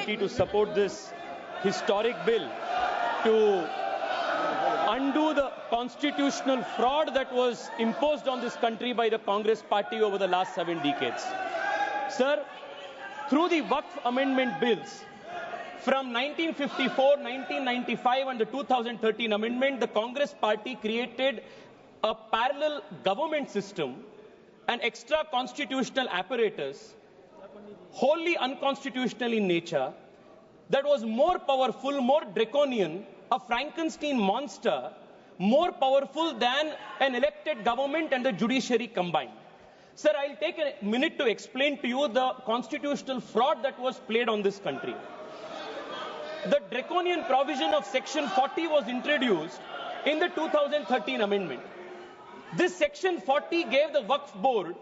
opportunity to support this historic bill to undo the constitutional fraud that was imposed on this country by the Congress party over the last 7 decades. Sir, through the Waqf amendment bills, from 1954, 1995 and the 2013 amendment, the Congress party created a parallel government system, an extra constitutional apparatus, wholly unconstitutional in nature, that was more powerful, more draconian, a Frankenstein monster, more powerful than an elected government and the judiciary combined. Sir, I'll take a minute to explain to you the constitutional fraud that was played on this country. The draconian provision of Section 40 was introduced in the 2013 amendment. This Section 40 gave the Waqf Board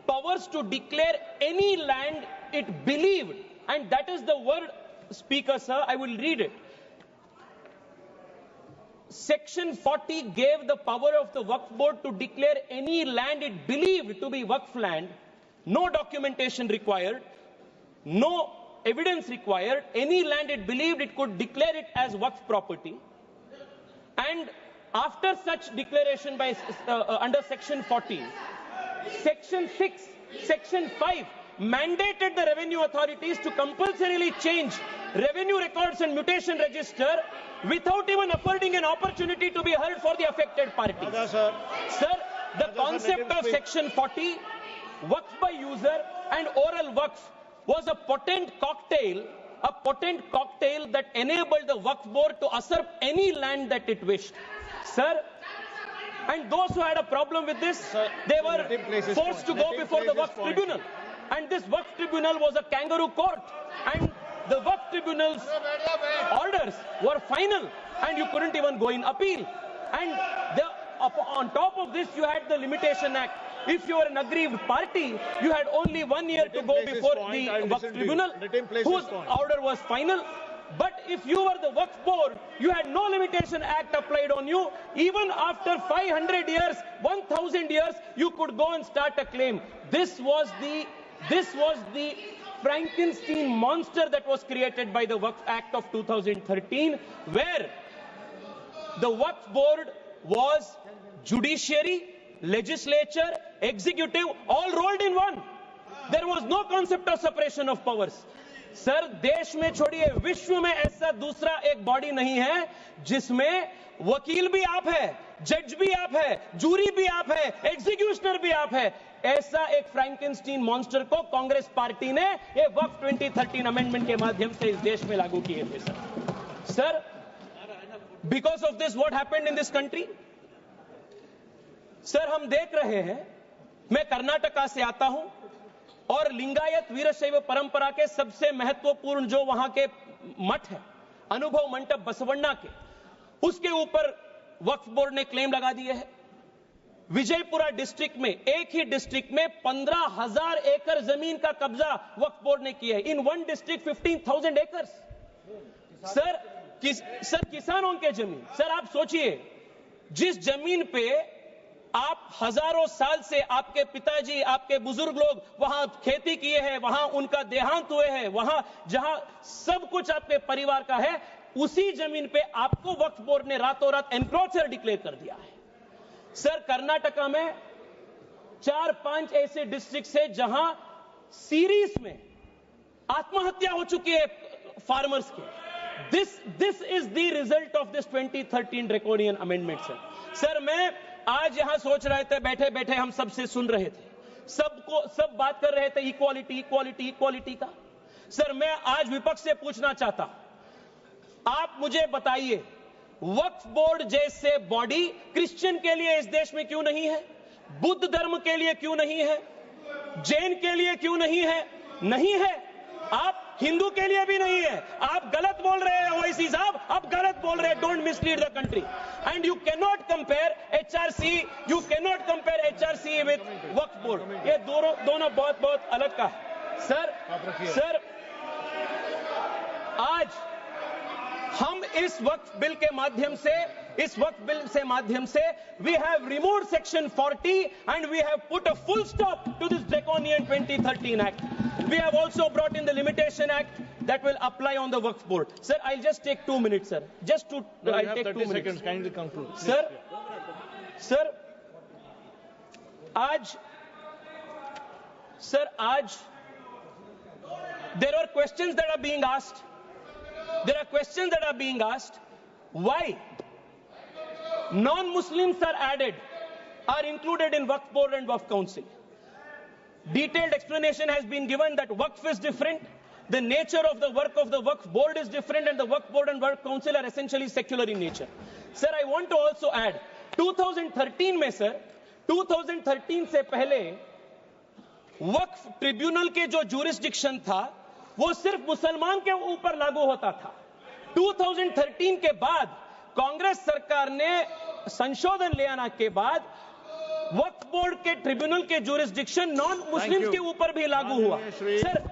powers to declare any land it believed, and that is the word, Speaker, sir, I will read it. Section 40 gave the power of the Waqf Board to declare any land it believed to be Waqf land, no documentation required, no evidence required, any land it believed it could declare it as Waqf property. And after such declaration by under Section 40, Section 6, Section 5 mandated the revenue authorities to compulsorily change revenue records and mutation register without even affording an opportunity to be heard for the affected parties. Sir, the concept of Section 40, Waqf by user and oral Waqf, was a potent cocktail that enabled the Waqf Board to usurp any land that it wished. Sir, and those who had a problem with this, they were forced to go before the Waqf Tribunal. And this Waqf Tribunal was a kangaroo court. And the Waqf Tribunal's orders were final, and you couldn't even go in appeal. And on top of this, you had the Limitation Act. If you were an aggrieved party, you had only 1 year to go before the Waqf Tribunal, whose order was final. But if you were the Waqf Board, you had no Limitation Act applied on you. Even after 500 years, 1,000 years, you could go and start a claim. This was the Frankenstein monster that was created by the Waqf Act of 2013, where the Waqf Board was judiciary, legislature, executive, all rolled in one. There was no concept of separation of powers. Sir, देश में छोड़िए, विश्व में ऐसा दूसरा एक body नहीं है जिसमें वकील भी आप है, जज भी आप है, जूरी भी आप है, एग्जीक्यूशनर भी आप है. ऐसा एक फ्रैंकेनस्टीन मॉन्स्टर को कांग्रेस पार्टी ने ये वक्फ 2013 अमेंडमेंट के माध्यम से इस देश में लागू किए थे. Sir, because of this what happened in this country? Sir, हम देख रहे हैं, मैं कर्नाटका से आता हूं और लिंगायत वीरशैव परंपरा के सबसे महत्वपूर्ण जो वहां के मठ है, अनुभव मंडप बसवण्णा के, उसके ऊपर वक्फ बोर्ड ने क्लेम लगा दिए है. विजयपुरा डिस्ट्रिक्ट में, एक ही डिस्ट्रिक्ट में 15,000 एकड़ जमीन का कब्जा वक्फ बोर्ड ने किया है. In one district 15,000 acres. Sir, किसानों के जमीन. सर, आप सोचिए, जिस जमीन पे आप हजारों साल से आपके पिताजी, आपके बुजुर्ग लोग वहां खेती किए हैं, वहां उनका देहांत हुए हैं, वहां जहां सब कुछ आपके परिवार का है, उसी जमीन पे आपको वक्फ बोर्ड ने रातों रात एनक्रोचर डिक्लेयर कर दिया है. सर, कर्नाटका में 4-5 ऐसे डिस्ट्रिक्ट है जहां सीरीज में आत्महत्या हो चुकी है फार्मर्स के. This is the result of this 2013 draconian amendment. Sir, मैं आज यहां सोच रहे थे, बैठे बैठे हम सबसे सुन रहे थे, सब बात कर रहे थे इक्वालिटी इक्वालिटी इक्वालिटी का. सर, मैं आज विपक्ष से पूछना चाहता हूं, आप मुझे बताइए, वक्फ बोर्ड जैसे बॉडी क्रिश्चियन के लिए इस देश में क्यों नहीं है? बुद्ध धर्म के लिए क्यों नहीं है? जैन के लिए क्यों नहीं है? नहीं है. आप हिंदू के लिए भी नहीं है. आप गलत बोल रहे हैं ओवैसी साहब, आप गलत बोल रहे हैं. Don't mislead the country. And you can not compare HRC with Waqf board. ये दोनों बहुत बहुत अलग का है. सर, आज हम इस वक्फ बिल के माध्यम से we have removed Section 40 and we have put a full stop to this draconian 2013 Act. We have also brought in the Limitation Act that will apply on the Waqf board. Sir, I'll just take 2 minutes, sir. I'll take 2 minutes. Kindly conclude. Sir, आज there are questions that are being asked. Why non-Muslims are included in Waqf board and Waqf council. Detailed explanation has been given that Waqf is different, the nature of the work of the Waqf board is different, and the Waqf board and Waqf council are essentially secular in nature. Sir, I want to also add, 2013 में sir, 2013 से पहले वक्फ tribunal के जो jurisdiction था वो सिर्फ मुसलमान के ऊपर लागू होता था। 2013 के बाद कांग्रेस सरकार ने संशोधन ले आने के बाद वक्फ बोर्ड के ट्रिब्यूनल के जुरिस्डिक्शन नॉन मुस्लिम्स के ऊपर भी लागू हुआ।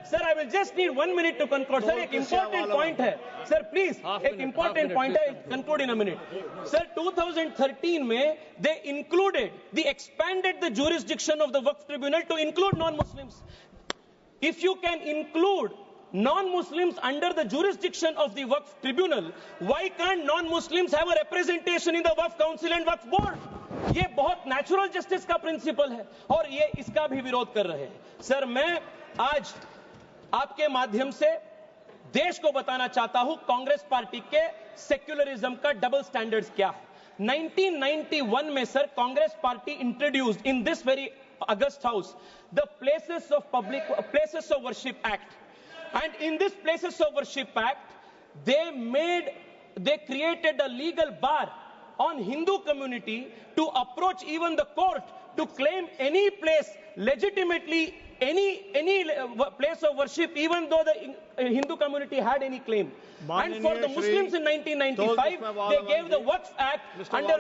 Sir I will just need 1 minute to conclude. Sir एक इंपॉर्टेंट पॉइंट है सर, प्लीज एक इंपॉर्टेंट पॉइंट है, conclude in a minute. Sir 2013 में they included the expanded the jurisdiction of the Waqf tribunal to include non Muslims. If you can include non-Muslims under the jurisdiction of the Waqf Tribunal, why can't non-Muslims have a representation in the Waqf Council and Waqf Board? ये बहुत natural justice का principal है और ये इसका भी विरोध कर रहे हैं। सर मैं आज आपके माध्यम से देश को बताना चाहता हूं कांग्रेस पार्टी के सेक्युलरिज्म का डबल स्टैंडर्ड्स क्या है। 1991 में sir Congress party introduced in this very August house the places of worship act, and in this Places of Worship Act they created a legal bar on Hindu community to approach even the court to claim any place legitimately, any place of worship, even though the Hindu community had any claim. And for the Muslims in 1995 they gave the Waqf Act under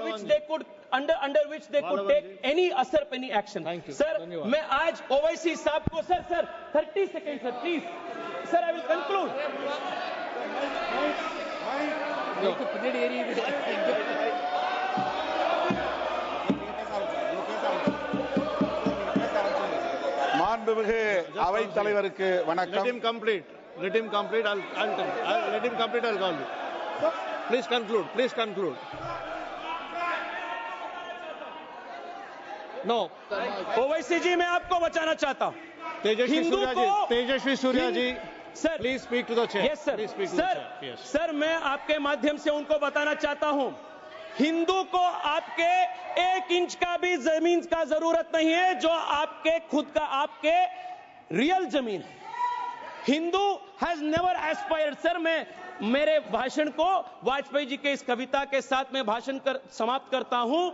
which they could take any asar any action. Sir मैं आज OIC साहब को sir 30 seconds sir please sir I will conclude. மாண்புமிகு அவைத் தலைவருக்கு வணக்கம். Let him complete. I'll let him complete. I'll call you. Please conclude. No. OIC जी मैं आपको बचाना चाहता हूं। Tejasvi Surya ji sir please speak to the chair. Yes sir sir मैं आपके माध्यम से उनको बताना चाहता हूं, हिंदू को आपके 1 इंच का भी जमीन का जरूरत नहीं है जो आपके खुद का आपके रियल जमीन है। Hindu has never aspired. Sir मैं मेरे भाषण को वाजपेयी जी के इस कविता के साथ में समाप्त करता हूं।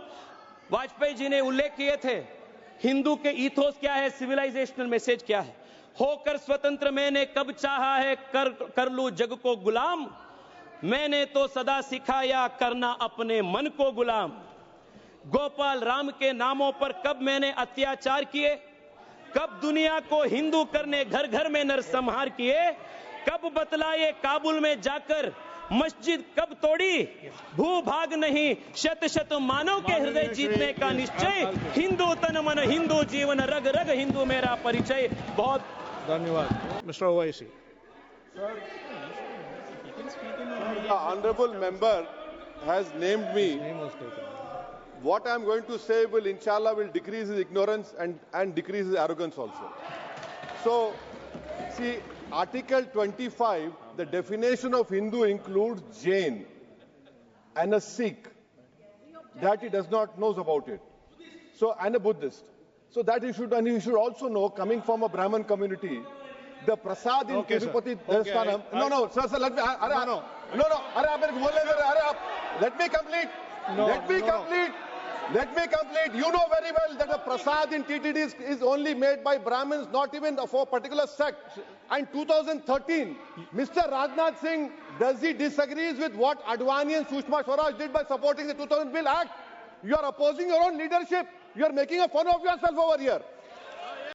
वाजपेयी जी ने उल्लेख किए थे हिंदू के ईथोस क्या है, सिविलाइजेशनल मैसेज क्या है। होकर स्वतंत्र मैंने कब चाहा है कर लूं जग को गुलाम, मैंने तो सदा सिखाया करना अपने मन को गुलाम। गोपाल राम के नामों पर कब मैंने अत्याचार किए, कब दुनिया को हिंदू करने घर घर में नरसंहार किए, कब बतलाए काबुल में जाकर मस्जिद कब तोड़ी, भूभाग नहीं शत शत मानव के हृदय जीतने का निश्चय, हिंदू तन मन हिंदू जीवन रग रग हिंदू मेरा परिचय। बहुत धन्यवाद। Mister Owaisi. The honorable member has named me. What I am going to say will inshallah decrease his ignorance and decrease his arrogance also. So see, Article 25, the definition of Hindu includes Jain and a Sikh, that he does not know about it. So, and a Buddhist. So that he should also know, coming from a Brahmin community, the prasad in Tirupati Devasthanam. No, sir, let me. Let me complete. You know very well that the prasad in TTD is only made by Brahmins, not even for a particular sect. And 2013, Mr. Rajnath Singh, does he disagrees with what Advani and Sushma Swaraj did by supporting the 2000 Bill Act? You are opposing your own leadership. You are making a fun of yourself over here.